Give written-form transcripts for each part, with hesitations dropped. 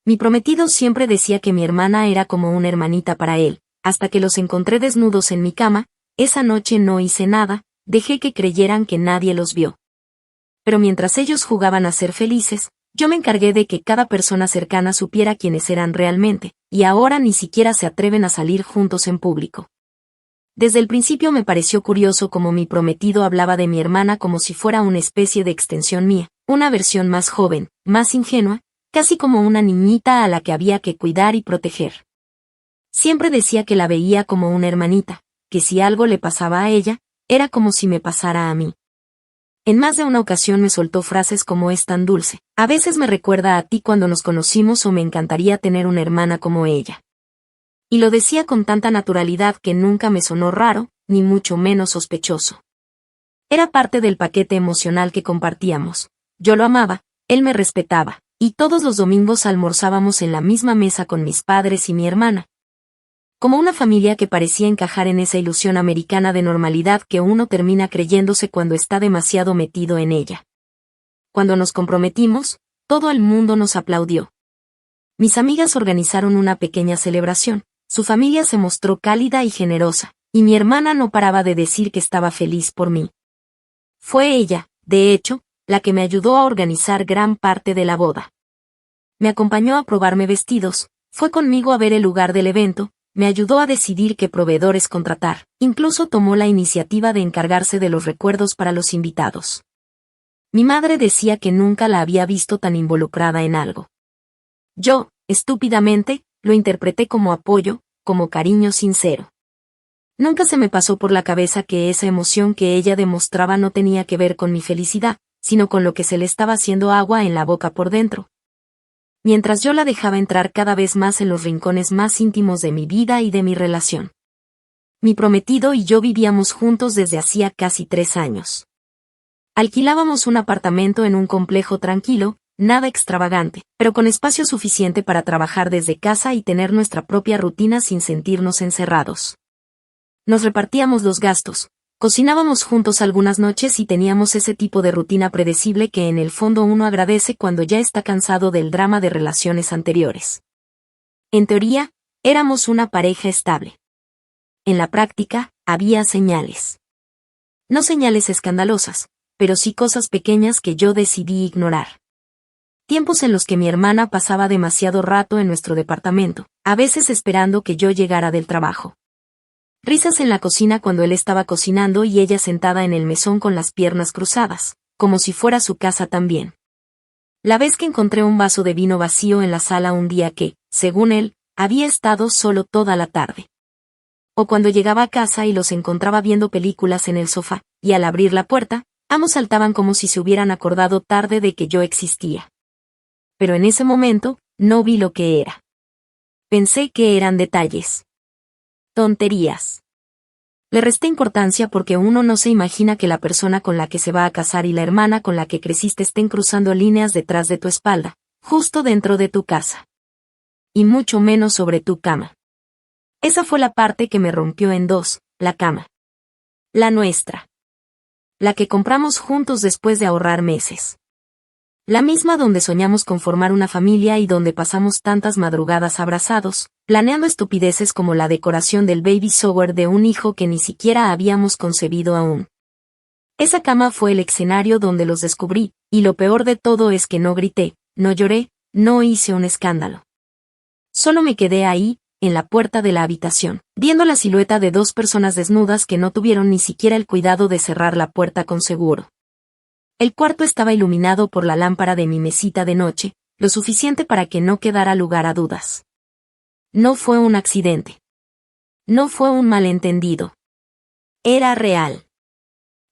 Mi prometido siempre decía que mi hermana era como una hermanita para él, hasta que los encontré desnudos en mi cama. Esa noche no hice nada, dejé que creyeran que nadie los vio. Pero mientras ellos jugaban a ser felices, yo me encargué de que cada persona cercana supiera quiénes eran realmente, y ahora ni siquiera se atreven a salir juntos en público. Desde el principio me pareció curioso cómo mi prometido hablaba de mi hermana como si fuera una especie de extensión mía, una versión más joven, más ingenua, casi como una niñita a la que había que cuidar y proteger. Siempre decía que la veía como una hermanita, que si algo le pasaba a ella, era como si me pasara a mí. En más de una ocasión me soltó frases como "es tan dulce, a veces me recuerda a ti cuando nos conocimos" o "me encantaría tener una hermana como ella". Y lo decía con tanta naturalidad que nunca me sonó raro, ni mucho menos sospechoso. Era parte del paquete emocional que compartíamos. Yo lo amaba, él me respetaba, y todos los domingos almorzábamos en la misma mesa con mis padres y mi hermana. Como una familia que parecía encajar en esa ilusión americana de normalidad que uno termina creyéndose cuando está demasiado metido en ella. Cuando nos comprometimos, todo el mundo nos aplaudió. Mis amigas organizaron una pequeña celebración, su familia se mostró cálida y generosa, y mi hermana no paraba de decir que estaba feliz por mí. Fue ella, de hecho, la que me ayudó a organizar gran parte de la boda. Me acompañó a probarme vestidos, fue conmigo a ver el lugar del evento, me ayudó a decidir qué proveedores contratar, incluso tomó la iniciativa de encargarse de los recuerdos para los invitados. Mi madre decía que nunca la había visto tan involucrada en algo. Yo, estúpidamente, lo interpreté como apoyo, como cariño sincero. Nunca se me pasó por la cabeza que esa emoción que ella demostraba no tenía que ver con mi felicidad, sino con lo que se le estaba haciendo agua en la boca por dentro. Mientras yo la dejaba entrar cada vez más en los rincones más íntimos de mi vida y de mi relación. Mi prometido y yo vivíamos juntos desde hacía casi 3 años. Alquilábamos un apartamento en un complejo tranquilo, nada extravagante, pero con espacio suficiente para trabajar desde casa y tener nuestra propia rutina sin sentirnos encerrados. Nos repartíamos los gastos, cocinábamos juntos algunas noches y teníamos ese tipo de rutina predecible que en el fondo uno agradece cuando ya está cansado del drama de relaciones anteriores. En teoría, éramos una pareja estable. En la práctica, había señales. No señales escandalosas, pero sí cosas pequeñas que yo decidí ignorar. Tiempos en los que mi hermana pasaba demasiado rato en nuestro departamento, a veces esperando que yo llegara del trabajo. Risas en la cocina cuando él estaba cocinando y ella sentada en el mesón con las piernas cruzadas, como si fuera su casa también. La vez que encontré un vaso de vino vacío en la sala un día que, según él, había estado solo toda la tarde. O cuando llegaba a casa y los encontraba viendo películas en el sofá, y al abrir la puerta, ambos saltaban como si se hubieran acordado tarde de que yo existía. Pero en ese momento, no vi lo que era. Pensé que eran detalles. Tonterías. Le resté importancia porque uno no se imagina que la persona con la que se va a casar y la hermana con la que creciste estén cruzando líneas detrás de tu espalda, justo dentro de tu casa. Y mucho menos sobre tu cama. Esa fue la parte que me rompió en dos, la cama. La nuestra. La que compramos juntos después de ahorrar meses. La misma donde soñamos con formar una familia y donde pasamos tantas madrugadas abrazados, planeando estupideces como la decoración del baby shower de un hijo que ni siquiera habíamos concebido aún. Esa cama fue el escenario donde los descubrí, y lo peor de todo es que no grité, no lloré, no hice un escándalo. Solo me quedé ahí, en la puerta de la habitación, viendo la silueta de 2 personas desnudas que no tuvieron ni siquiera el cuidado de cerrar la puerta con seguro. El cuarto estaba iluminado por la lámpara de mi mesita de noche, lo suficiente para que no quedara lugar a dudas. No fue un accidente. No fue un malentendido. Era real.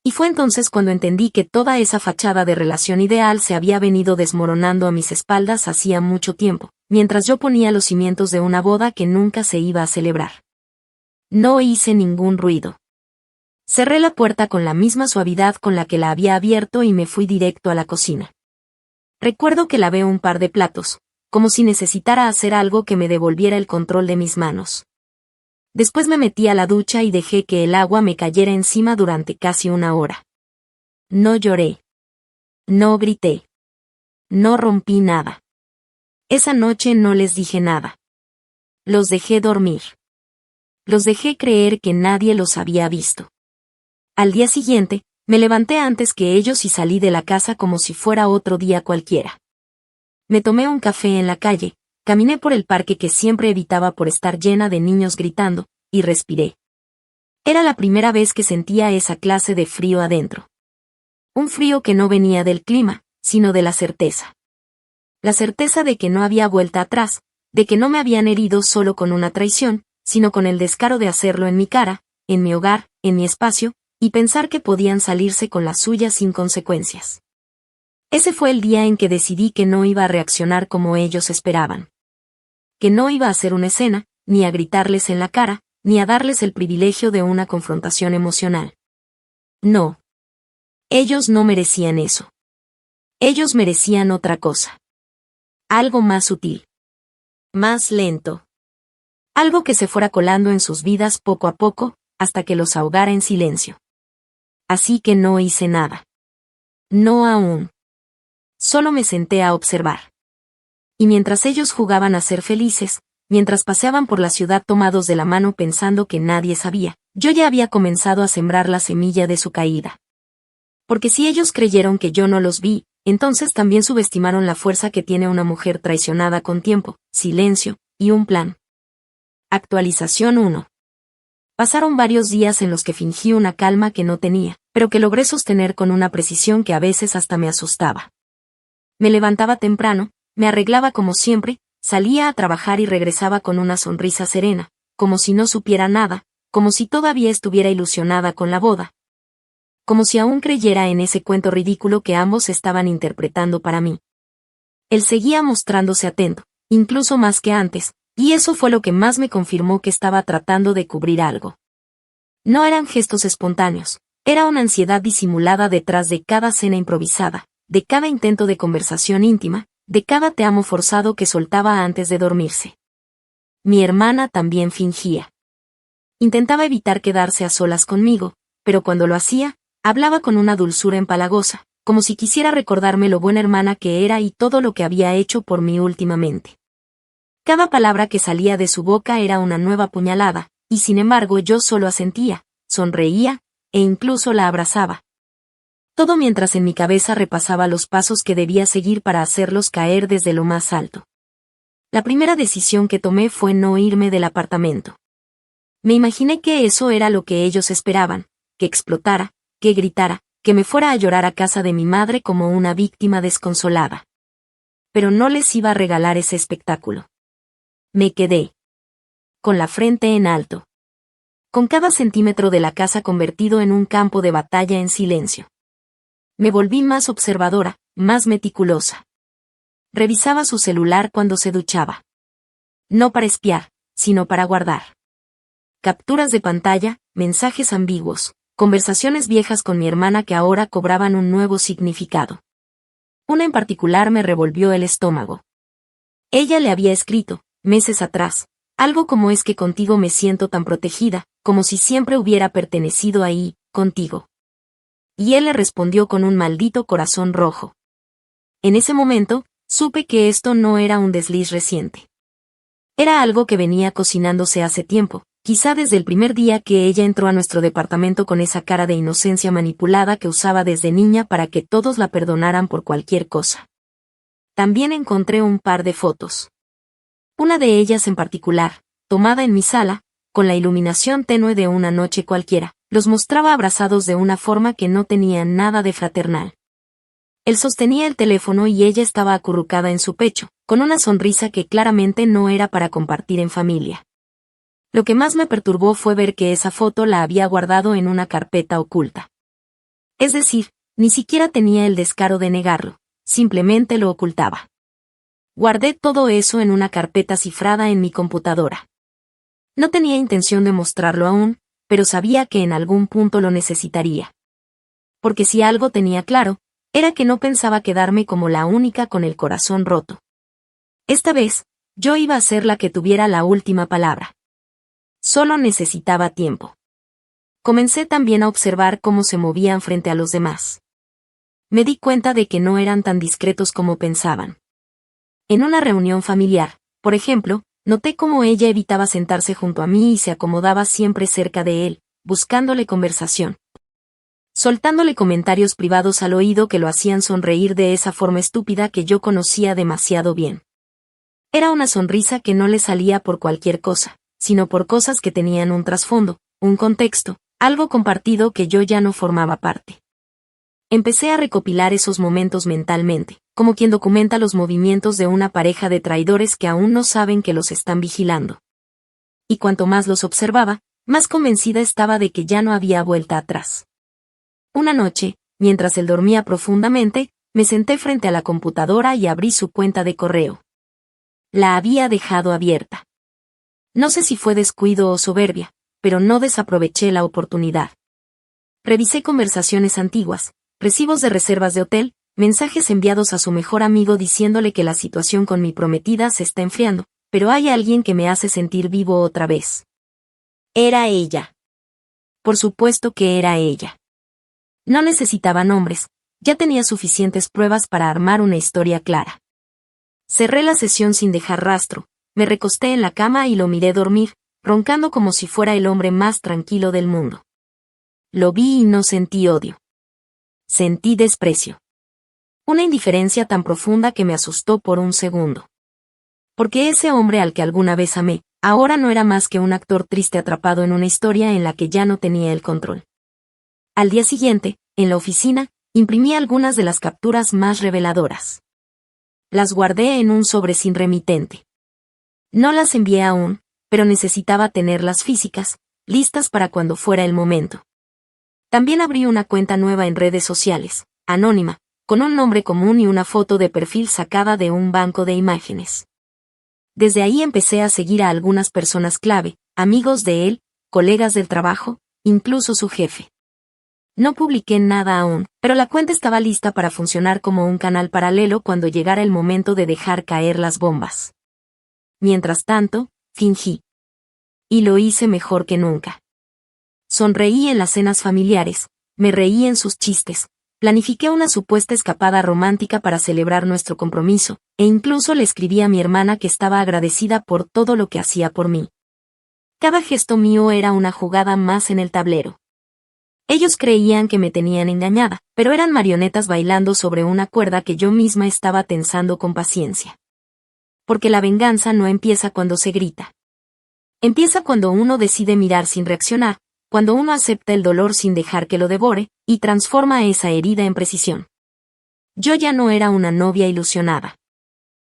Y fue entonces cuando entendí que toda esa fachada de relación ideal se había venido desmoronando a mis espaldas hacía mucho tiempo, mientras yo ponía los cimientos de una boda que nunca se iba a celebrar. No hice ningún ruido. Cerré la puerta con la misma suavidad con la que la había abierto y me fui directo a la cocina. Recuerdo que lavé un par de platos, como si necesitara hacer algo que me devolviera el control de mis manos. Después me metí a la ducha y dejé que el agua me cayera encima durante casi 1 hora. No lloré. No grité. No rompí nada. Esa noche no les dije nada. Los dejé dormir. Los dejé creer que nadie los había visto. Al día siguiente, me levanté antes que ellos y salí de la casa como si fuera otro día cualquiera. Me tomé un café en la calle, caminé por el parque que siempre evitaba por estar llena de niños gritando, y respiré. Era la primera vez que sentía esa clase de frío adentro. Un frío que no venía del clima, sino de la certeza. La certeza de que no había vuelta atrás, de que no me habían herido solo con una traición, sino con el descaro de hacerlo en mi cara, en mi hogar, en mi espacio, y pensar que podían salirse con la suya sin consecuencias. Ese fue el día en que decidí que no iba a reaccionar como ellos esperaban. Que no iba a hacer una escena, ni a gritarles en la cara, ni a darles el privilegio de una confrontación emocional. No. Ellos no merecían eso. Ellos merecían otra cosa. Algo más sutil. Más lento. Algo que se fuera colando en sus vidas poco a poco, hasta que los ahogara en silencio. Así que no hice nada. No aún. Solo me senté a observar. Y mientras ellos jugaban a ser felices, mientras paseaban por la ciudad tomados de la mano pensando que nadie sabía, yo ya había comenzado a sembrar la semilla de su caída. Porque si ellos creyeron que yo no los vi, entonces también subestimaron la fuerza que tiene una mujer traicionada con tiempo, silencio, y un plan. Actualización 1. Pasaron varios días en los que fingí una calma que no tenía, pero que logré sostener con una precisión que a veces hasta me asustaba. Me levantaba temprano, me arreglaba como siempre, salía a trabajar y regresaba con una sonrisa serena, como si no supiera nada, como si todavía estuviera ilusionada con la boda. Como si aún creyera en ese cuento ridículo que ambos estaban interpretando para mí. Él seguía mostrándose atento, incluso más que antes, y eso fue lo que más me confirmó que estaba tratando de cubrir algo. No eran gestos espontáneos, era una ansiedad disimulada detrás de cada cena improvisada, de cada intento de conversación íntima, de cada te amo forzado que soltaba antes de dormirse. Mi hermana también fingía. Intentaba evitar quedarse a solas conmigo, pero cuando lo hacía, hablaba con una dulzura empalagosa, como si quisiera recordarme lo buena hermana que era y todo lo que había hecho por mí últimamente. Cada palabra que salía de su boca era una nueva puñalada, y sin embargo yo solo asentía, sonreía, e incluso la abrazaba. Todo mientras en mi cabeza repasaba los pasos que debía seguir para hacerlos caer desde lo más alto. La primera decisión que tomé fue no irme del apartamento. Me imaginé que eso era lo que ellos esperaban, que explotara, que gritara, que me fuera a llorar a casa de mi madre como una víctima desconsolada. Pero no les iba a regalar ese espectáculo. Me quedé. Con la frente en alto. Con cada centímetro de la casa convertido en un campo de batalla en silencio. Me volví más observadora, más meticulosa. Revisaba su celular cuando se duchaba. No para espiar, sino para guardar. Capturas de pantalla, mensajes ambiguos, conversaciones viejas con mi hermana que ahora cobraban un nuevo significado. Una en particular me revolvió el estómago. Ella le había escrito, meses atrás, algo como es que contigo me siento tan protegida, como si siempre hubiera pertenecido ahí, contigo. Y él le respondió con un maldito corazón rojo. En ese momento, supe que esto no era un desliz reciente. Era algo que venía cocinándose hace tiempo, quizá desde el primer día que ella entró a nuestro departamento con esa cara de inocencia manipulada que usaba desde niña para que todos la perdonaran por cualquier cosa. También encontré un par de fotos. Una de ellas en particular, tomada en mi sala, con la iluminación tenue de una noche cualquiera, los mostraba abrazados de una forma que no tenía nada de fraternal. Él sostenía el teléfono y ella estaba acurrucada en su pecho, con una sonrisa que claramente no era para compartir en familia. Lo que más me perturbó fue ver que esa foto la había guardado en una carpeta oculta. Es decir, ni siquiera tenía el descaro de negarlo, simplemente lo ocultaba. Guardé todo eso en una carpeta cifrada en mi computadora. No tenía intención de mostrarlo aún, pero sabía que en algún punto lo necesitaría. Porque si algo tenía claro, era que no pensaba quedarme como la única con el corazón roto. Esta vez, yo iba a ser la que tuviera la última palabra. Solo necesitaba tiempo. Comencé también a observar cómo se movían frente a los demás. Me di cuenta de que no eran tan discretos como pensaban. En una reunión familiar, por ejemplo, noté cómo ella evitaba sentarse junto a mí y se acomodaba siempre cerca de él, buscándole conversación, soltándole comentarios privados al oído que lo hacían sonreír de esa forma estúpida que yo conocía demasiado bien. Era una sonrisa que no le salía por cualquier cosa, sino por cosas que tenían un trasfondo, un contexto, algo compartido que yo ya no formaba parte. Empecé a recopilar esos momentos mentalmente, como quien documenta los movimientos de una pareja de traidores que aún no saben que los están vigilando. Y cuanto más los observaba, más convencida estaba de que ya no había vuelta atrás. Una noche, mientras él dormía profundamente, me senté frente a la computadora y abrí su cuenta de correo. La había dejado abierta. No sé si fue descuido o soberbia, pero no desaproveché la oportunidad. Revisé conversaciones antiguas, recibos de reservas de hotel, mensajes enviados a su mejor amigo diciéndole que la situación con mi prometida se está enfriando, pero hay alguien que me hace sentir vivo otra vez. Era ella. Por supuesto que era ella. No necesitaba nombres, ya tenía suficientes pruebas para armar una historia clara. Cerré la sesión sin dejar rastro, me recosté en la cama y lo miré dormir, roncando como si fuera el hombre más tranquilo del mundo. Lo vi y no sentí odio. Sentí desprecio. Una indiferencia tan profunda que me asustó por un segundo. Porque ese hombre al que alguna vez amé, ahora no era más que un actor triste atrapado en una historia en la que ya no tenía el control. Al día siguiente, en la oficina, imprimí algunas de las capturas más reveladoras. Las guardé en un sobre sin remitente. No las envié aún, pero necesitaba tenerlas físicas, listas para cuando fuera el momento. También abrí una cuenta nueva en redes sociales, anónima, con un nombre común y una foto de perfil sacada de un banco de imágenes. Desde ahí empecé a seguir a algunas personas clave, amigos de él, colegas del trabajo, incluso su jefe. No publiqué nada aún, pero la cuenta estaba lista para funcionar como un canal paralelo cuando llegara el momento de dejar caer las bombas. Mientras tanto, fingí. Y lo hice mejor que nunca. Sonreí en las cenas familiares, me reí en sus chistes, planifiqué una supuesta escapada romántica para celebrar nuestro compromiso, e incluso le escribí a mi hermana que estaba agradecida por todo lo que hacía por mí. Cada gesto mío era una jugada más en el tablero. Ellos creían que me tenían engañada, pero eran marionetas bailando sobre una cuerda que yo misma estaba tensando con paciencia. Porque la venganza no empieza cuando se grita. Empieza cuando uno decide mirar sin reaccionar, cuando uno acepta el dolor sin dejar que lo devore, y transforma esa herida en precisión. Yo ya no era una novia ilusionada.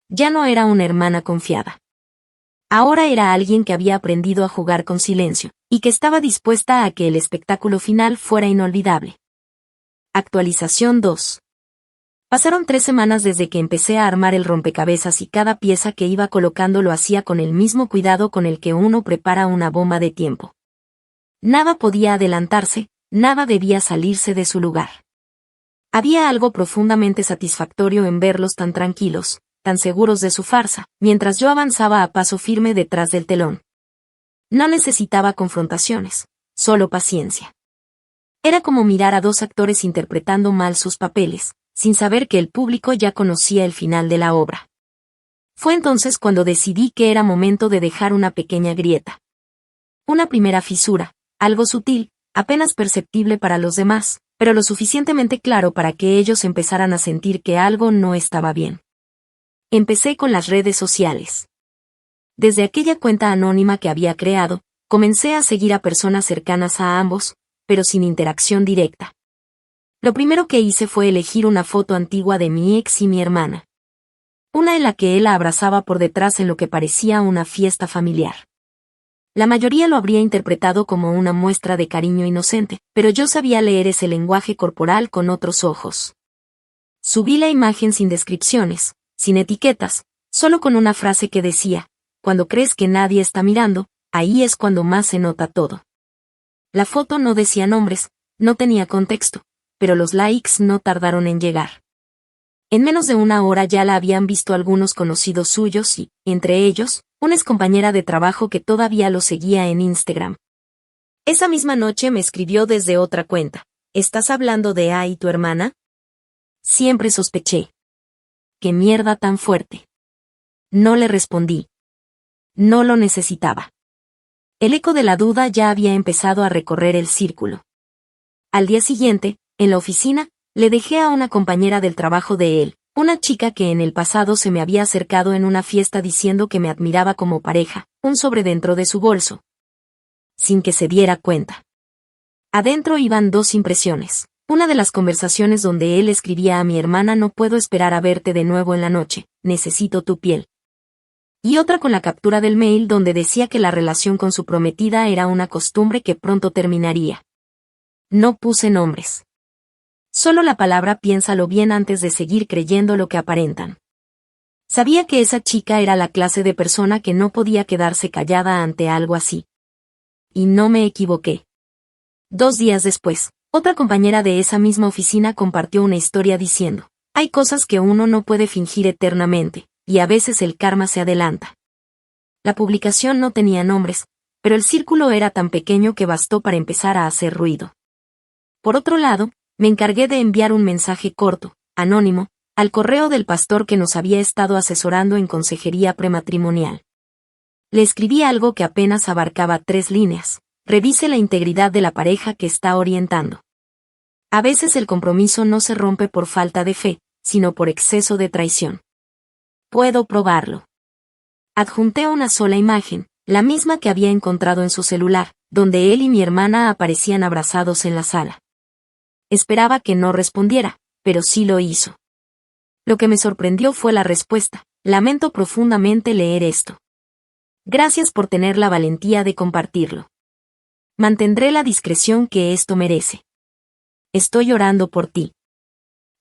Ya no era una hermana confiada. Ahora era alguien que había aprendido a jugar con silencio, y que estaba dispuesta a que el espectáculo final fuera inolvidable. Actualización 2. Pasaron 3 semanas desde que empecé a armar el rompecabezas y cada pieza que iba colocando lo hacía con el mismo cuidado con el que uno prepara una bomba de tiempo. Nada podía adelantarse, nada debía salirse de su lugar. Había algo profundamente satisfactorio en verlos tan tranquilos, tan seguros de su farsa, mientras yo avanzaba a paso firme detrás del telón. No necesitaba confrontaciones, solo paciencia. Era como mirar a 2 actores interpretando mal sus papeles, sin saber que el público ya conocía el final de la obra. Fue entonces cuando decidí que era momento de dejar una pequeña grieta. Una primera fisura, algo sutil, apenas perceptible para los demás, pero lo suficientemente claro para que ellos empezaran a sentir que algo no estaba bien. Empecé con las redes sociales. Desde aquella cuenta anónima que había creado, comencé a seguir a personas cercanas a ambos, pero sin interacción directa. Lo primero que hice fue elegir una foto antigua de mi ex y mi hermana. Una en la que él la abrazaba por detrás en lo que parecía una fiesta familiar. La mayoría lo habría interpretado como una muestra de cariño inocente, pero yo sabía leer ese lenguaje corporal con otros ojos. Subí la imagen sin descripciones, sin etiquetas, solo con una frase que decía: cuando crees que nadie está mirando, ahí es cuando más se nota todo. La foto no decía nombres, no tenía contexto, pero los likes no tardaron en llegar. En menos de una hora ya la habían visto algunos conocidos suyos y, entre ellos, una excompañera de trabajo que todavía lo seguía en Instagram. Esa misma noche me escribió desde otra cuenta: ¿estás hablando de y tu hermana? Siempre sospeché. ¡Qué mierda tan fuerte! No le respondí. No lo necesitaba. El eco de la duda ya había empezado a recorrer el círculo. Al día siguiente, en la oficina, le dejé a una compañera del trabajo de él, una chica que en el pasado se me había acercado en una fiesta diciendo que me admiraba como pareja, un sobre dentro de su bolso. Sin que se diera cuenta. Adentro iban dos impresiones. Una de las conversaciones donde él escribía a mi hermana: no puedo esperar a verte de nuevo en la noche, necesito tu piel. Y otra con la captura del mail donde decía que la relación con su prometida era una costumbre que pronto terminaría. No puse nombres. Solo la palabra piénsalo bien antes de seguir creyendo lo que aparentan. Sabía que esa chica era la clase de persona que no podía quedarse callada ante algo así. Y no me equivoqué. 2 días después, otra compañera de esa misma oficina compartió una historia diciendo: hay cosas que uno no puede fingir eternamente, y a veces el karma se adelanta. La publicación no tenía nombres, pero el círculo era tan pequeño que bastó para empezar a hacer ruido. Por otro lado, me encargué de enviar un mensaje corto, anónimo, al correo del pastor que nos había estado asesorando en consejería prematrimonial. Le escribí algo que apenas abarcaba 3 líneas: revise la integridad de la pareja que está orientando. A veces el compromiso no se rompe por falta de fe, sino por exceso de traición. Puedo probarlo. Adjunté una sola imagen, la misma que había encontrado en su celular, donde él y mi hermana aparecían abrazados en la sala. Esperaba que no respondiera, pero sí lo hizo. Lo que me sorprendió fue la respuesta: lamento profundamente leer esto. Gracias por tener la valentía de compartirlo. Mantendré la discreción que esto merece. Estoy orando por ti.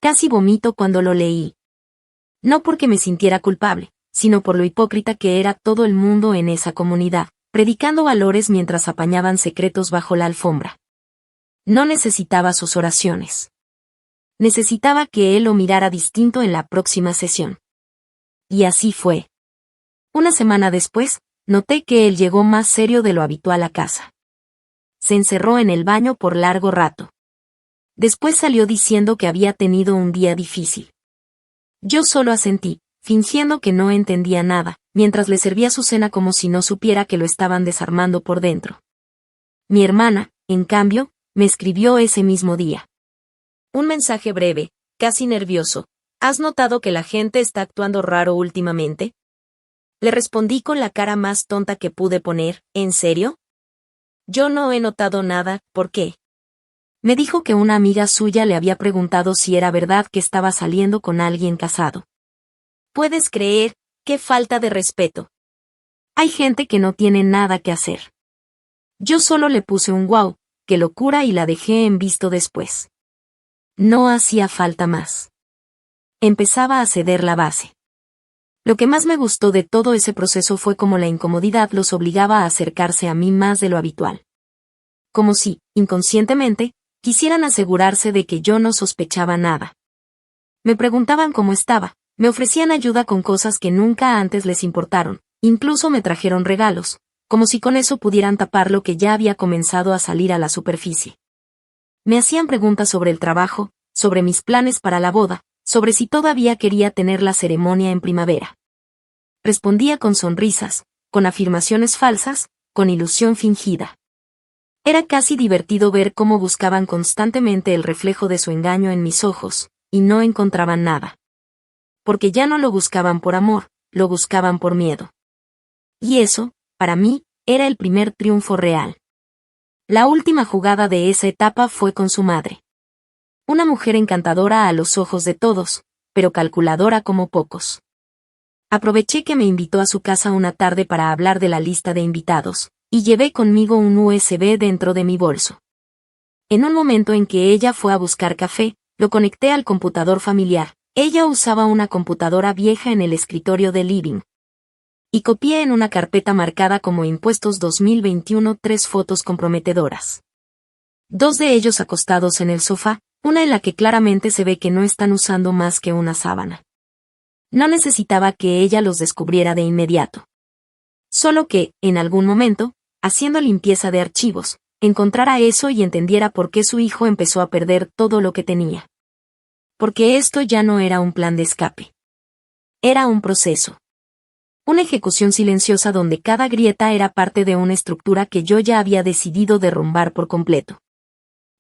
Casi vomito cuando lo leí. No porque me sintiera culpable, sino por lo hipócrita que era todo el mundo en esa comunidad, predicando valores mientras apañaban secretos bajo la alfombra. No necesitaba sus oraciones. Necesitaba que él lo mirara distinto en la próxima sesión. Y así fue. Una semana después, noté que él llegó más serio de lo habitual a casa. Se encerró en el baño por largo rato. Después salió diciendo que había tenido un día difícil. Yo solo asentí, fingiendo que no entendía nada, mientras le servía su cena como si no supiera que lo estaban desarmando por dentro. Mi hermana, en cambio, me escribió ese mismo día. Un mensaje breve, casi nervioso: ¿has notado que la gente está actuando raro últimamente? Le respondí con la cara más tonta que pude poner: ¿en serio? Yo no he notado nada, ¿por qué? Me dijo que una amiga suya le había preguntado si era verdad que estaba saliendo con alguien casado. ¿Puedes creer? ¡Qué falta de respeto! Hay gente que no tiene nada que hacer. Yo solo le puse un wow, qué locura, y la dejé en visto después. No hacía falta más. Empezaba a ceder la base. Lo que más me gustó de todo ese proceso fue cómo la incomodidad los obligaba a acercarse a mí más de lo habitual. Como si, inconscientemente, quisieran asegurarse de que yo no sospechaba nada. Me preguntaban cómo estaba, me ofrecían ayuda con cosas que nunca antes les importaron, incluso me trajeron regalos, como si con eso pudieran tapar lo que ya había comenzado a salir a la superficie. Me hacían preguntas sobre el trabajo, sobre mis planes para la boda, sobre si todavía quería tener la ceremonia en primavera. Respondía con sonrisas, con afirmaciones falsas, con ilusión fingida. Era casi divertido ver cómo buscaban constantemente el reflejo de su engaño en mis ojos, y no encontraban nada. Porque ya no lo buscaban por amor, lo buscaban por miedo. Y eso, para mí, era el primer triunfo real. La última jugada de esa etapa fue con su madre. Una mujer encantadora a los ojos de todos, pero calculadora como pocos. Aproveché que me invitó a su casa una tarde para hablar de la lista de invitados, y llevé conmigo un USB dentro de mi bolso. En un momento en que ella fue a buscar café, lo conecté al computador familiar. Ella usaba una computadora vieja en el escritorio de living. Y copié en una carpeta marcada como Impuestos 2021 3 fotos comprometedoras. 2 de ellos acostados en el sofá, una en la que claramente se ve que no están usando más que una sábana. No necesitaba que ella los descubriera de inmediato. Solo que, en algún momento, haciendo limpieza de archivos, encontrara eso y entendiera por qué su hijo empezó a perder todo lo que tenía. Porque esto ya no era un plan de escape. Era un proceso. Una ejecución silenciosa donde cada grieta era parte de una estructura que yo ya había decidido derrumbar por completo.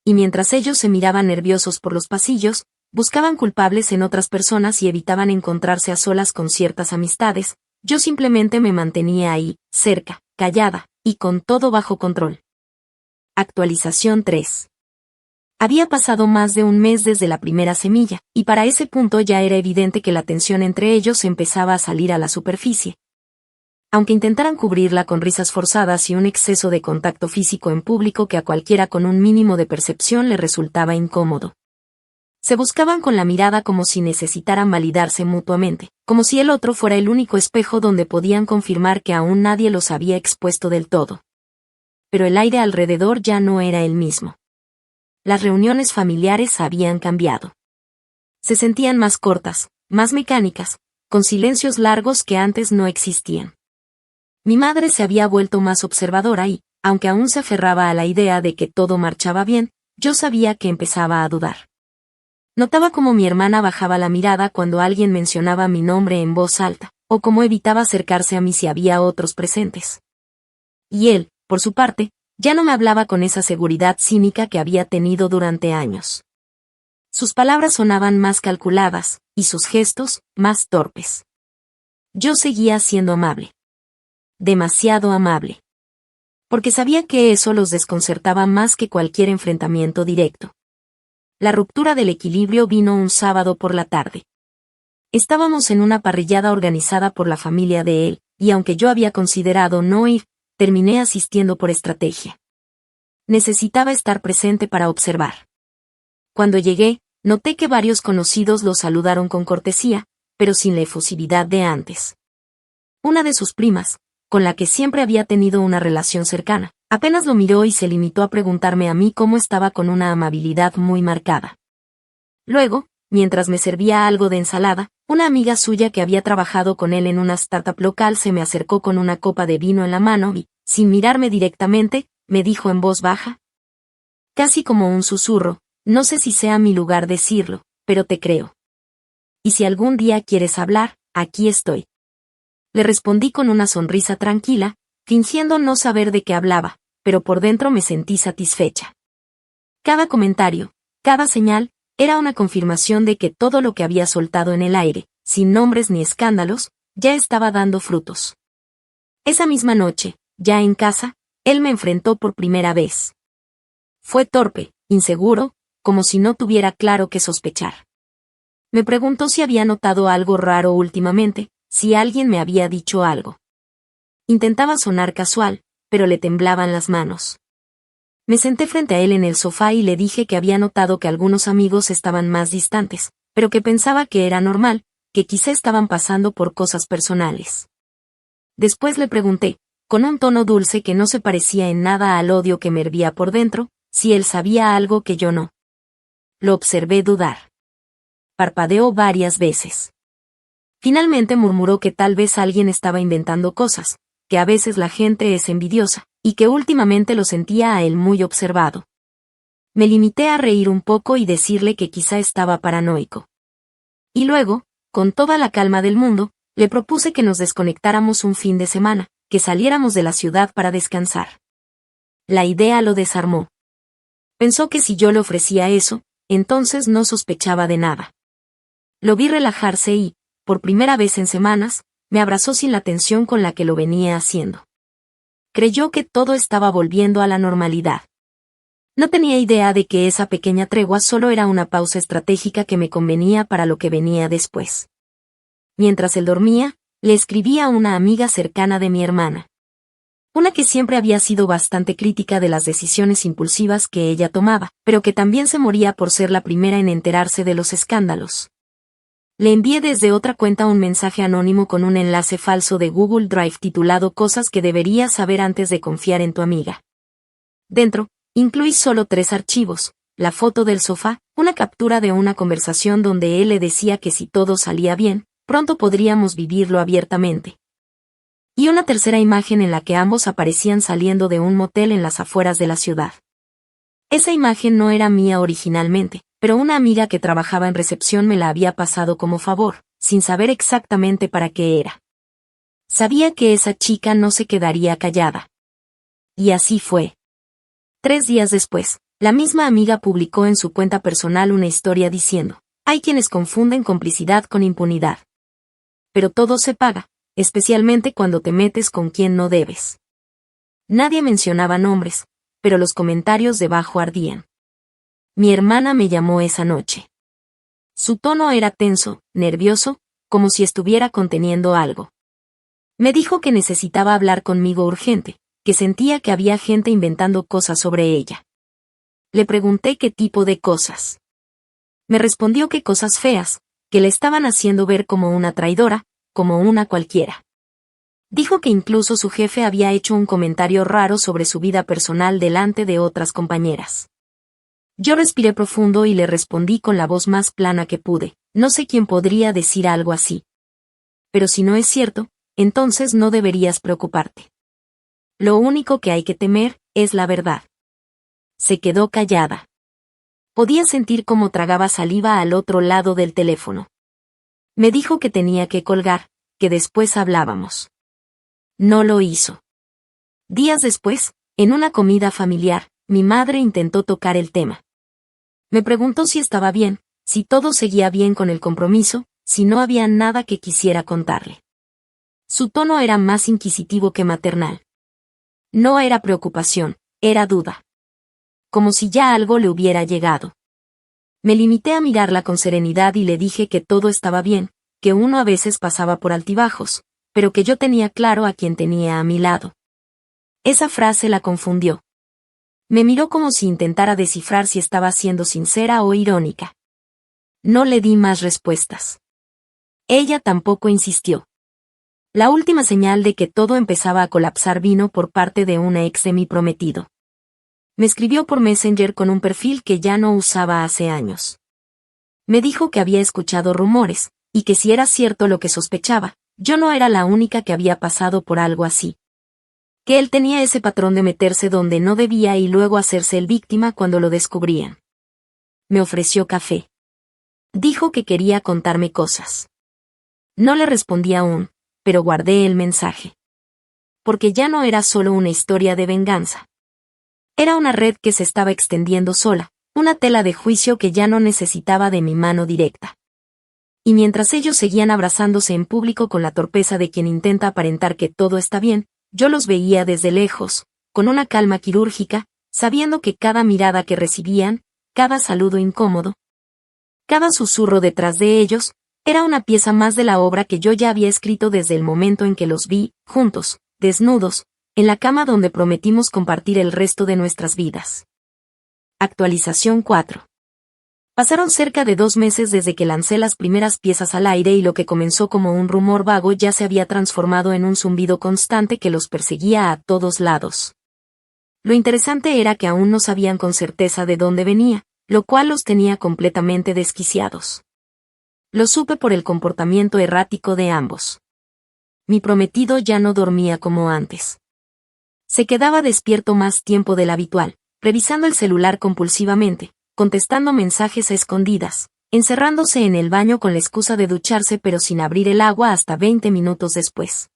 Y mientras ellos se miraban nerviosos por los pasillos, buscaban culpables en otras personas y evitaban encontrarse a solas con ciertas amistades, yo simplemente me mantenía ahí, cerca, callada, y con todo bajo control. Actualización 3. Había pasado más de un mes desde la primera semilla, y para ese punto ya era evidente que la tensión entre ellos empezaba a salir a la superficie. Aunque intentaran cubrirla con risas forzadas y un exceso de contacto físico en público que a cualquiera con un mínimo de percepción le resultaba incómodo. Se buscaban con la mirada como si necesitaran validarse mutuamente, como si el otro fuera el único espejo donde podían confirmar que aún nadie los había expuesto del todo. Pero el aire alrededor ya no era el mismo. Las reuniones familiares habían cambiado. Se sentían más cortas, más mecánicas, con silencios largos que antes no existían. Mi madre se había vuelto más observadora y, aunque aún se aferraba a la idea de que todo marchaba bien, yo sabía que empezaba a dudar. Notaba cómo mi hermana bajaba la mirada cuando alguien mencionaba mi nombre en voz alta, o cómo evitaba acercarse a mí si había otros presentes. Y él, por su parte, ya no me hablaba con esa seguridad cínica que había tenido durante años. Sus palabras sonaban más calculadas, y sus gestos, más torpes. Yo seguía siendo amable. Demasiado amable. Porque sabía que eso los desconcertaba más que cualquier enfrentamiento directo. La ruptura del equilibrio vino un sábado por la tarde. Estábamos en una parrillada organizada por la familia de él, y aunque yo había considerado no ir, terminé asistiendo por estrategia. Necesitaba estar presente para observar. Cuando llegué, noté que varios conocidos lo saludaron con cortesía, pero sin la efusividad de antes. Una de sus primas, con la que siempre había tenido una relación cercana, apenas lo miró y se limitó a preguntarme a mí cómo estaba con una amabilidad muy marcada. Luego, mientras me servía algo de ensalada, una amiga suya que había trabajado con él en una startup local se me acercó con una copa de vino en la mano y, sin mirarme directamente, me dijo en voz baja, casi como un susurro, no sé si sea mi lugar decirlo, pero te creo. Y si algún día quieres hablar, aquí estoy. Le respondí con una sonrisa tranquila, fingiendo no saber de qué hablaba, pero por dentro me sentí satisfecha. Cada comentario, cada señal, era una confirmación de que todo lo que había soltado en el aire, sin nombres ni escándalos, ya estaba dando frutos. Esa misma noche, ya en casa, él me enfrentó por primera vez. Fue torpe, inseguro, como si no tuviera claro qué sospechar. Me preguntó si había notado algo raro últimamente, si alguien me había dicho algo. Intentaba sonar casual, pero le temblaban las manos. Me senté frente a él en el sofá y le dije que había notado que algunos amigos estaban más distantes, pero que pensaba que era normal, que quizá estaban pasando por cosas personales. Después le pregunté, con un tono dulce que no se parecía en nada al odio que me hervía por dentro, si él sabía algo que yo no. Lo observé dudar. Parpadeó varias veces. Finalmente murmuró que tal vez alguien estaba inventando cosas, que a veces la gente es envidiosa, y que últimamente lo sentía a él muy observado. Me limité a reír un poco y decirle que quizá estaba paranoico. Y luego, con toda la calma del mundo, le propuse que nos desconectáramos un fin de semana, que saliéramos de la ciudad para descansar. La idea lo desarmó. Pensó que si yo le ofrecía eso, entonces no sospechaba de nada. Lo vi relajarse y, por primera vez en semanas, me abrazó sin la tensión con la que lo venía haciendo. Creyó que todo estaba volviendo a la normalidad. No tenía idea de que esa pequeña tregua solo era una pausa estratégica que me convenía para lo que venía después. Mientras él dormía, le escribí a una amiga cercana de mi hermana. Una que siempre había sido bastante crítica de las decisiones impulsivas que ella tomaba, pero que también se moría por ser la primera en enterarse de los escándalos. Le envié desde otra cuenta un mensaje anónimo con un enlace falso de Google Drive titulado Cosas que deberías saber antes de confiar en tu amiga. Dentro, incluí solo 3 archivos, la foto del sofá, una captura de una conversación donde él le decía que si todo salía bien, pronto podríamos vivirlo abiertamente. Y una tercera imagen en la que ambos aparecían saliendo de un motel en las afueras de la ciudad. Esa imagen no era mía originalmente, pero una amiga que trabajaba en recepción me la había pasado como favor, sin saber exactamente para qué era. Sabía que esa chica no se quedaría callada. Y así fue. 3 días después, la misma amiga publicó en su cuenta personal una historia diciendo: hay quienes confunden complicidad con impunidad. Pero todo se paga, especialmente cuando te metes con quien no debes. Nadie mencionaba nombres, pero los comentarios debajo ardían. Mi hermana me llamó esa noche. Su tono era tenso, nervioso, como si estuviera conteniendo algo. Me dijo que necesitaba hablar conmigo urgente, que sentía que había gente inventando cosas sobre ella. Le pregunté qué tipo de cosas. Me respondió que cosas feas, que le estaban haciendo ver como una traidora, como una cualquiera. Dijo que incluso su jefe había hecho un comentario raro sobre su vida personal delante de otras compañeras. Yo respiré profundo y le respondí con la voz más plana que pude: no sé quién podría decir algo así. Pero si no es cierto, entonces no deberías preocuparte. Lo único que hay que temer es la verdad. Se quedó callada. Podía sentir cómo tragaba saliva al otro lado del teléfono. Me dijo que tenía que colgar, que después hablábamos. No lo hizo. Días después, en una comida familiar, mi madre intentó tocar el tema. Me preguntó si estaba bien, si todo seguía bien con el compromiso, si no había nada que quisiera contarle. Su tono era más inquisitivo que maternal. No era preocupación, era duda. Como si ya algo le hubiera llegado. Me limité a mirarla con serenidad y le dije que todo estaba bien, que uno a veces pasaba por altibajos, pero que yo tenía claro a quien tenía a mi lado. Esa frase la confundió. Me miró como si intentara descifrar si estaba siendo sincera o irónica. No le di más respuestas. Ella tampoco insistió. La última señal de que todo empezaba a colapsar vino por parte de una ex de mi prometido. Me escribió por Messenger con un perfil que ya no usaba hace años. Me dijo que había escuchado rumores, y que si era cierto lo que sospechaba, yo no era la única que había pasado por algo así. Que él tenía ese patrón de meterse donde no debía y luego hacerse el víctima cuando lo descubrían. Me ofreció café. Dijo que quería contarme cosas. No le respondí aún, pero guardé el mensaje. Porque ya no era solo una historia de venganza. Era una red que se estaba extendiendo sola, una tela de juicio que ya no necesitaba de mi mano directa. Y mientras ellos seguían abrazándose en público con la torpeza de quien intenta aparentar que todo está bien, yo los veía desde lejos, con una calma quirúrgica, sabiendo que cada mirada que recibían, cada saludo incómodo, cada susurro detrás de ellos, era una pieza más de la obra que yo ya había escrito desde el momento en que los vi, juntos, desnudos, en la cama donde prometimos compartir el resto de nuestras vidas. Actualización 4. Pasaron cerca de 2 meses desde que lancé las primeras piezas al aire y lo que comenzó como un rumor vago ya se había transformado en un zumbido constante que los perseguía a todos lados. Lo interesante era que aún no sabían con certeza de dónde venía, lo cual los tenía completamente desquiciados. Lo supe por el comportamiento errático de ambos. Mi prometido ya no dormía como antes. Se quedaba despierto más tiempo del habitual, revisando el celular compulsivamente, contestando mensajes a escondidas, encerrándose en el baño con la excusa de ducharse pero sin abrir el agua hasta 20 minutos después.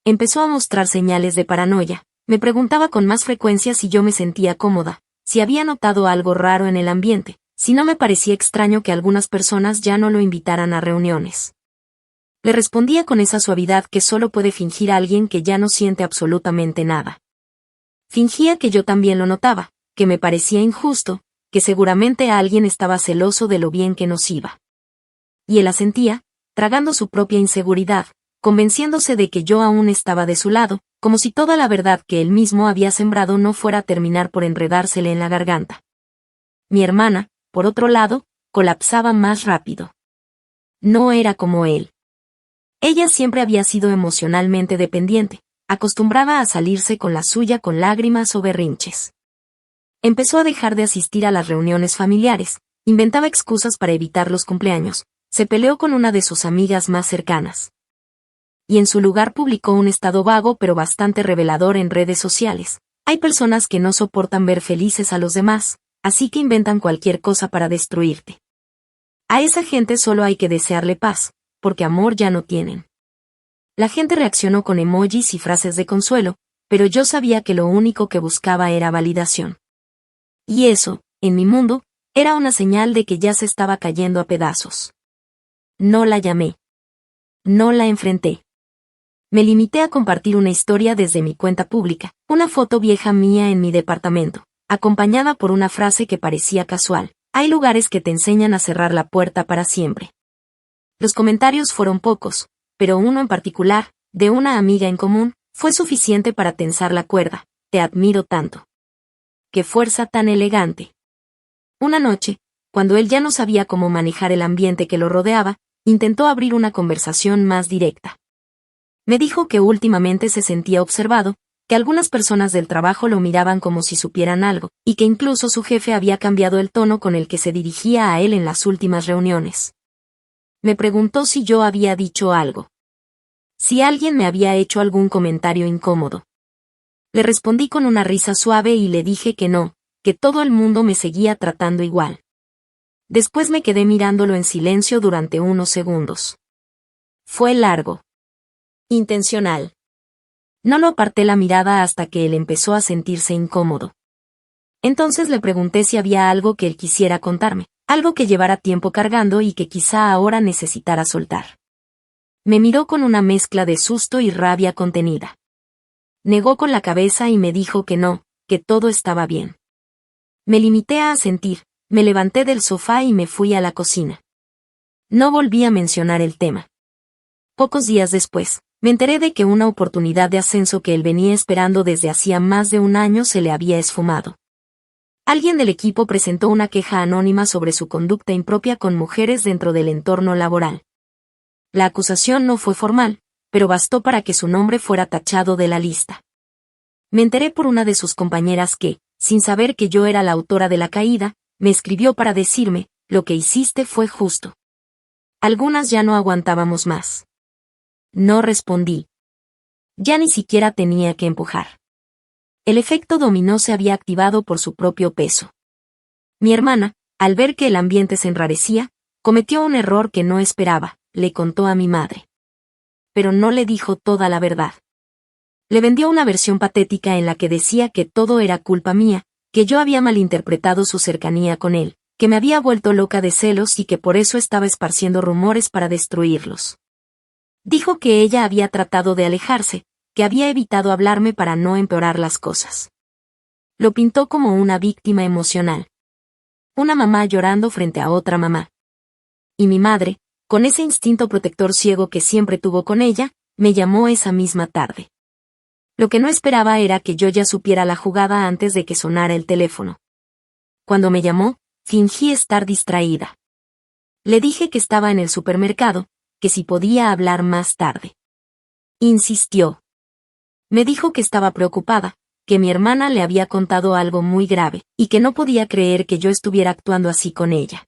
Empezó a mostrar señales de paranoia, me preguntaba con más frecuencia si yo me sentía cómoda, si había notado algo raro en el ambiente, si no me parecía extraño que algunas personas ya no lo invitaran a reuniones. Le respondía con esa suavidad que solo puede fingir a alguien que ya no siente absolutamente nada. Fingía que yo también lo notaba, que me parecía injusto, que seguramente alguien estaba celoso de lo bien que nos iba. Y él asentía, tragando su propia inseguridad, convenciéndose de que yo aún estaba de su lado, como si toda la verdad que él mismo había sembrado no fuera a terminar por enredársele en la garganta. Mi hermana, por otro lado, colapsaba más rápido. No era como él. Ella siempre había sido emocionalmente dependiente, acostumbrada a salirse con la suya con lágrimas o berrinches. Empezó a dejar de asistir a las reuniones familiares, inventaba excusas para evitar los cumpleaños, se peleó con una de sus amigas más cercanas. Y en su lugar publicó un estado vago pero bastante revelador en redes sociales. Hay personas que no soportan ver felices a los demás, así que inventan cualquier cosa para destruirte. A esa gente solo hay que desearle paz, porque amor ya no tienen. La gente reaccionó con emojis y frases de consuelo, pero yo sabía que lo único que buscaba era validación. Y eso, en mi mundo, era una señal de que ya se estaba cayendo a pedazos. No la llamé. No la enfrenté. Me limité a compartir una historia desde mi cuenta pública, una foto vieja mía en mi departamento, acompañada por una frase que parecía casual: hay lugares que te enseñan a cerrar la puerta para siempre. Los comentarios fueron pocos, pero uno en particular, de una amiga en común, fue suficiente para tensar la cuerda. Te admiro tanto. ¡Qué fuerza tan elegante! Una noche, cuando él ya no sabía cómo manejar el ambiente que lo rodeaba, intentó abrir una conversación más directa. Me dijo que últimamente se sentía observado, que algunas personas del trabajo lo miraban como si supieran algo, y que incluso su jefe había cambiado el tono con el que se dirigía a él en las últimas reuniones. Me preguntó si yo había dicho algo. Si alguien me había hecho algún comentario incómodo. Le respondí con una risa suave y le dije que no, que todo el mundo me seguía tratando igual. Después me quedé mirándolo en silencio durante unos segundos. Fue largo. Intencional. No lo aparté la mirada hasta que él empezó a sentirse incómodo. Entonces le pregunté si había algo que él quisiera contarme, algo que llevara tiempo cargando y que quizá ahora necesitara soltar. Me miró con una mezcla de susto y rabia contenida. Negó con la cabeza y me dijo que no, que todo estaba bien. Me limité a asentir, me levanté del sofá y me fui a la cocina. No volví a mencionar el tema. Pocos días después, me enteré de que una oportunidad de ascenso que él venía esperando desde hacía más de un año se le había esfumado. Alguien del equipo presentó una queja anónima sobre su conducta impropia con mujeres dentro del entorno laboral. La acusación no fue formal, pero bastó para que su nombre fuera tachado de la lista. Me enteré por una de sus compañeras que, sin saber que yo era la autora de la caída, me escribió para decirme: lo que hiciste fue justo. Algunas ya no aguantábamos más. No respondí. Ya ni siquiera tenía que empujar. El efecto dominó se había activado por su propio peso. Mi hermana, al ver que el ambiente se enrarecía, cometió un error que no esperaba, le contó a mi madre. Pero no le dijo toda la verdad. Le vendió una versión patética en la que decía que todo era culpa mía, que yo había malinterpretado su cercanía con él, que me había vuelto loca de celos y que por eso estaba esparciendo rumores para destruirlos. Dijo que ella había tratado de alejarse, que había evitado hablarme para no empeorar las cosas. Lo pintó como una víctima emocional. Una mamá llorando frente a otra mamá. Y mi madre, con ese instinto protector ciego que siempre tuvo con ella, me llamó esa misma tarde. Lo que no esperaba era que yo ya supiera la jugada antes de que sonara el teléfono. Cuando me llamó, fingí estar distraída. Le dije que estaba en el supermercado, que si podía hablar más tarde. Insistió. Me dijo que estaba preocupada, que mi hermana le había contado algo muy grave, y que no podía creer que yo estuviera actuando así con ella.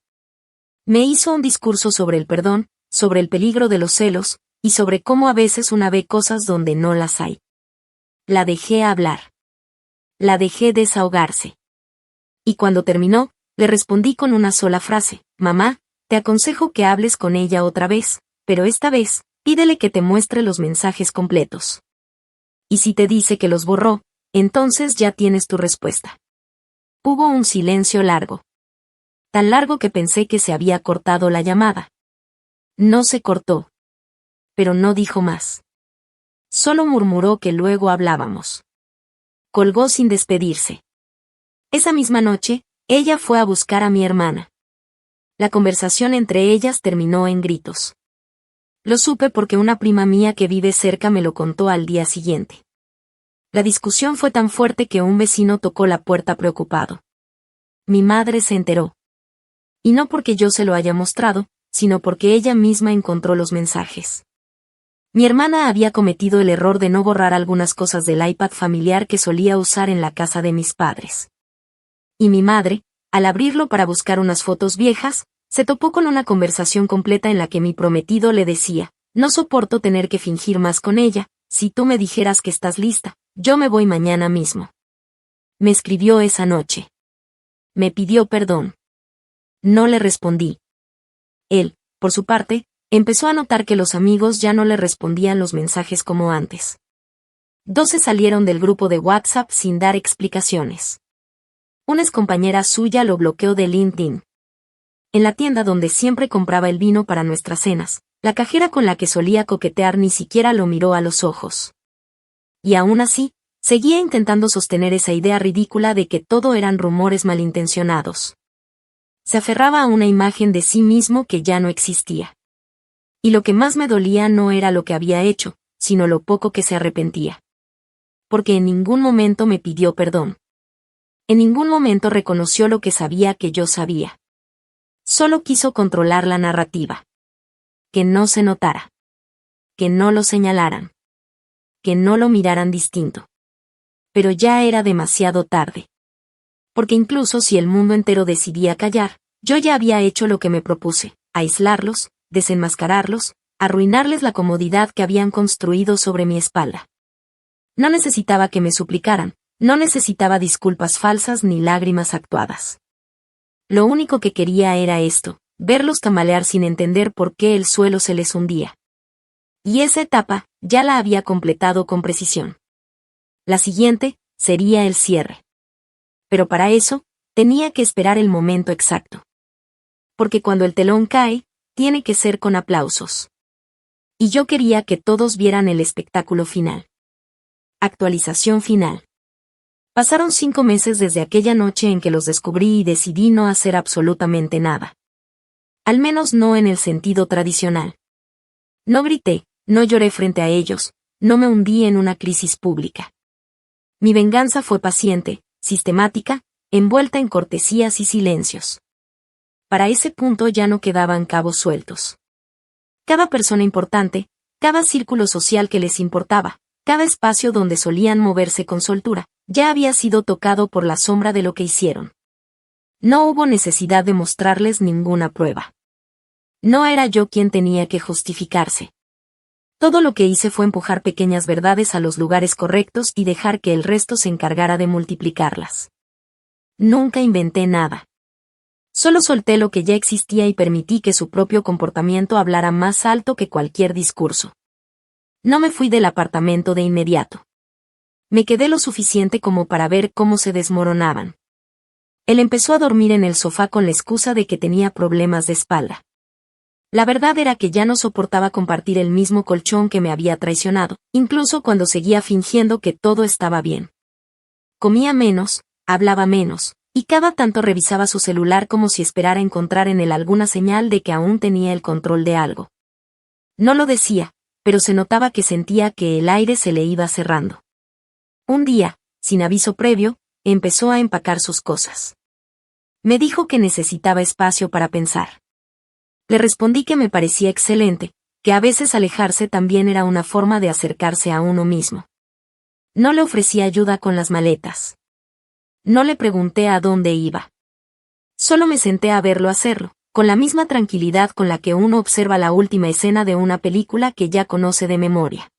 Me hizo un discurso sobre el perdón, sobre el peligro de los celos, y sobre cómo a veces una ve cosas donde no las hay. La dejé hablar. La dejé desahogarse. Y cuando terminó, le respondí con una sola frase: mamá, te aconsejo que hables con ella otra vez, pero esta vez, pídele que te muestre los mensajes completos. Y si te dice que los borró, entonces ya tienes tu respuesta. Hubo un silencio largo. Tan largo que pensé que se había cortado la llamada. No se cortó. Pero no dijo más. Solo murmuró que luego hablábamos. Colgó sin despedirse. Esa misma noche, ella fue a buscar a mi hermana. La conversación entre ellas terminó en gritos. Lo supe porque una prima mía que vive cerca me lo contó al día siguiente. La discusión fue tan fuerte que un vecino tocó la puerta preocupado. Mi madre se enteró. Y no porque yo se lo haya mostrado, sino porque ella misma encontró los mensajes. Mi hermana había cometido el error de no borrar algunas cosas del iPad familiar que solía usar en la casa de mis padres. Y mi madre, al abrirlo para buscar unas fotos viejas, se topó con una conversación completa en la que mi prometido le decía: no soporto tener que fingir más con ella, si tú me dijeras que estás lista, yo me voy mañana mismo. Me escribió esa noche. Me pidió perdón. No le respondí. Él, por su parte, Empezó a notar que los amigos ya no le respondían los mensajes como antes. 12 salieron del grupo de WhatsApp sin dar explicaciones. Una excompañera suya lo bloqueó de LinkedIn. En la tienda donde siempre compraba el vino para nuestras cenas, la cajera con la que solía coquetear ni siquiera lo miró a los ojos. Y aún así, seguía intentando sostener esa idea ridícula de que todo eran rumores malintencionados. Se aferraba a una imagen de sí mismo que ya no existía. Y lo que más me dolía no era lo que había hecho, sino lo poco que se arrepentía. Porque en ningún momento me pidió perdón. En ningún momento reconoció lo que sabía que yo sabía. Solo quiso controlar la narrativa. Que no se notara. Que no lo señalaran. Que no lo miraran distinto. Pero ya era demasiado tarde. Porque incluso si el mundo entero decidía callar, yo ya había hecho lo que me propuse, aislarlos, desenmascararlos, arruinarles la comodidad que habían construido sobre mi espalda. No necesitaba que me suplicaran, no necesitaba disculpas falsas ni lágrimas actuadas. Lo único que quería era esto, verlos tambalear sin entender por qué el suelo se les hundía. Y esa etapa, ya la había completado con precisión. La siguiente, sería el cierre. Pero para eso, tenía que esperar el momento exacto. Porque cuando el telón cae, tiene que ser con aplausos. Y yo quería que todos vieran el espectáculo final. Actualización final. Pasaron 5 meses desde aquella noche en que los descubrí y decidí no hacer absolutamente nada. Al menos no en el sentido tradicional. No grité, no lloré frente a ellos, no me hundí en una crisis pública. Mi venganza fue paciente, sistemática, envuelta en cortesías y silencios. Para ese punto ya no quedaban cabos sueltos. Cada persona importante, cada círculo social que les importaba, cada espacio donde solían moverse con soltura, ya había sido tocado por la sombra de lo que hicieron. No hubo necesidad de mostrarles ninguna prueba. No era yo quien tenía que justificarse. Todo lo que hice fue empujar pequeñas verdades a los lugares correctos y dejar que el resto se encargara de multiplicarlas. Nunca inventé nada. Solo solté lo que ya existía y permití que su propio comportamiento hablara más alto que cualquier discurso. No me fui del apartamento de inmediato. Me quedé lo suficiente como para ver cómo se desmoronaban. Él empezó a dormir en el sofá con la excusa de que tenía problemas de espalda. La verdad era que ya no soportaba compartir el mismo colchón que me había traicionado, incluso cuando seguía fingiendo que todo estaba bien. Comía menos, hablaba menos, y cada tanto revisaba su celular como si esperara encontrar en él alguna señal de que aún tenía el control de algo. No lo decía, pero se notaba que sentía que el aire se le iba cerrando. Un día, sin aviso previo, empezó a empacar sus cosas. Me dijo que necesitaba espacio para pensar. Le respondí que me parecía excelente, que a veces alejarse también era una forma de acercarse a uno mismo. No le ofrecí ayuda con las maletas. No le pregunté a dónde iba. Solo me senté a verlo hacerlo, con la misma tranquilidad con la que uno observa la última escena de una película que ya conoce de memoria.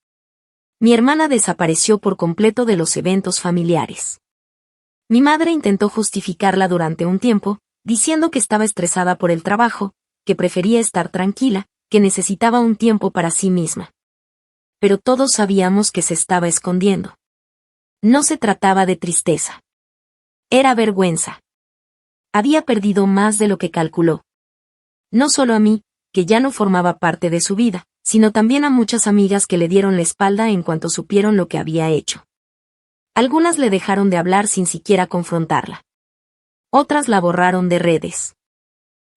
Mi hermana desapareció por completo de los eventos familiares. Mi madre intentó justificarla durante un tiempo, diciendo que estaba estresada por el trabajo, que prefería estar tranquila, que necesitaba un tiempo para sí misma. Pero todos sabíamos que se estaba escondiendo. No se trataba de tristeza. Era vergüenza. Había perdido más de lo que calculó. No solo a mí, que ya no formaba parte de su vida, sino también a muchas amigas que le dieron la espalda en cuanto supieron lo que había hecho. Algunas le dejaron de hablar sin siquiera confrontarla. Otras la borraron de redes.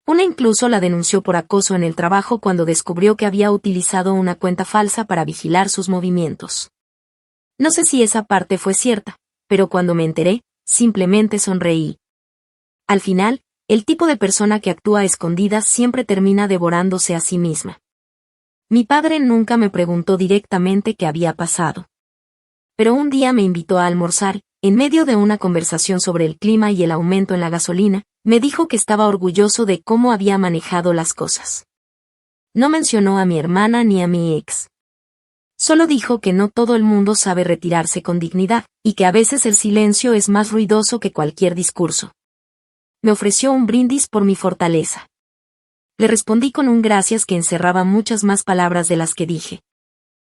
Una incluso la denunció por acoso en el trabajo cuando descubrió que había utilizado una cuenta falsa para vigilar sus movimientos. No sé si esa parte fue cierta, pero cuando me enteré, simplemente sonreí. Al final, el tipo de persona que actúa a escondidas siempre termina devorándose a sí misma. Mi padre nunca me preguntó directamente qué había pasado. Pero un día me invitó a almorzar, en medio de una conversación sobre el clima y el aumento en la gasolina, me dijo que estaba orgulloso de cómo había manejado las cosas. No mencionó a mi hermana ni a mi ex. Solo dijo que no todo el mundo sabe retirarse con dignidad, y que a veces el silencio es más ruidoso que cualquier discurso. Me ofreció un brindis por mi fortaleza. Le respondí con un gracias que encerraba muchas más palabras de las que dije.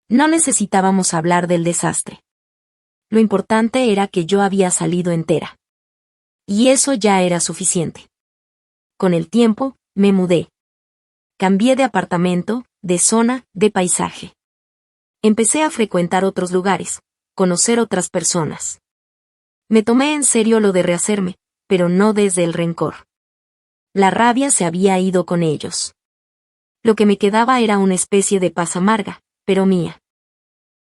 No necesitábamos hablar del desastre. Lo importante era que yo había salido entera. Y eso ya era suficiente. Con el tiempo, me mudé. Cambié de apartamento, de zona, de paisaje. Empecé a frecuentar otros lugares, conocer otras personas. Me tomé en serio lo de rehacerme, pero no desde el rencor. La rabia se había ido con ellos. Lo que me quedaba era una especie de paz amarga, pero mía.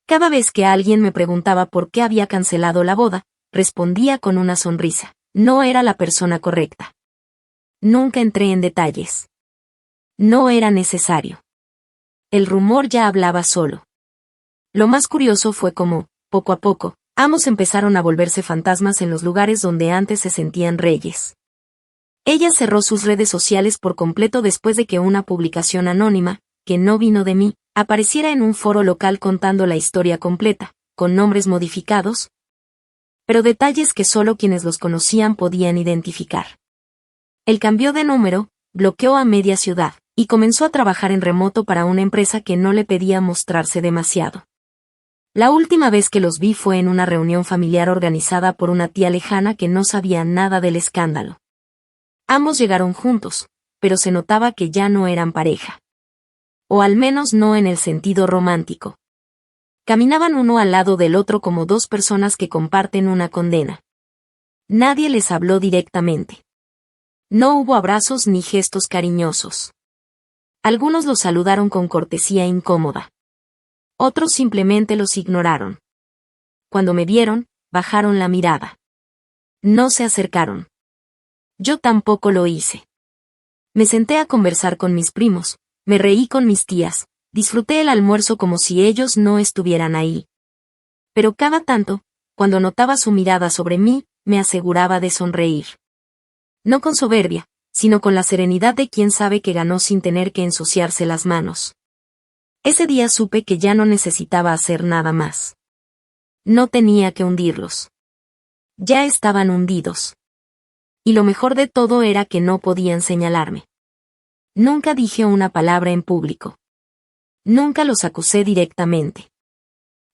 Cada vez que alguien me preguntaba por qué había cancelado la boda, respondía con una sonrisa. No era la persona correcta. Nunca entré en detalles. No era necesario. El rumor ya hablaba solo. Lo más curioso fue cómo, poco a poco, ambos empezaron a volverse fantasmas en los lugares donde antes se sentían reyes. Ella cerró sus redes sociales por completo después de que una publicación anónima, que no vino de mí, apareciera en un foro local contando la historia completa, con nombres modificados, pero detalles que solo quienes los conocían podían identificar. Él cambió de número, bloqueó a media ciudad, y comenzó a trabajar en remoto para una empresa que no le pedía mostrarse demasiado. La última vez que los vi fue en una reunión familiar organizada por una tía lejana que no sabía nada del escándalo. Ambos llegaron juntos, pero se notaba que ya no eran pareja. O al menos no en el sentido romántico. Caminaban uno al lado del otro como dos personas que comparten una condena. Nadie les habló directamente. No hubo abrazos ni gestos cariñosos. Algunos los saludaron con cortesía incómoda. Otros simplemente los ignoraron. Cuando me vieron, bajaron la mirada. No se acercaron. Yo tampoco lo hice. Me senté a conversar con mis primos, me reí con mis tías, disfruté el almuerzo como si ellos no estuvieran ahí. Pero cada tanto, cuando notaba su mirada sobre mí, me aseguraba de sonreír. No con soberbia, sino con la serenidad de quien sabe que ganó sin tener que ensuciarse las manos. Ese día supe que ya no necesitaba hacer nada más. No tenía que hundirlos. Ya estaban hundidos. Y lo mejor de todo era que no podían señalarme. Nunca dije una palabra en público. Nunca los acusé directamente.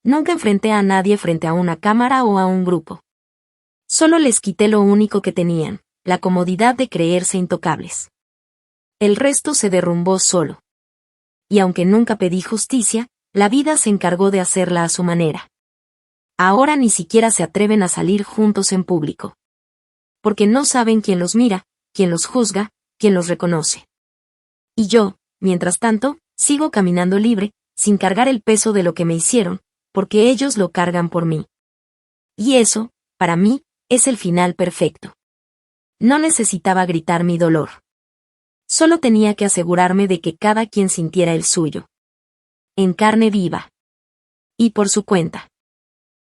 Nunca enfrenté a nadie frente a una cámara o a un grupo. Solo les quité lo único que tenían, la comodidad de creerse intocables. El resto se derrumbó solo. Y aunque nunca pedí justicia, la vida se encargó de hacerla a su manera. Ahora ni siquiera se atreven a salir juntos en público. Porque no saben quién los mira, quién los juzga, quién los reconoce. Y yo, mientras tanto, sigo caminando libre, sin cargar el peso de lo que me hicieron, porque ellos lo cargan por mí. Y eso, para mí, es el final perfecto. No necesitaba gritar mi dolor. Solo tenía que asegurarme de que cada quien sintiera el suyo. En carne viva. Y por su cuenta.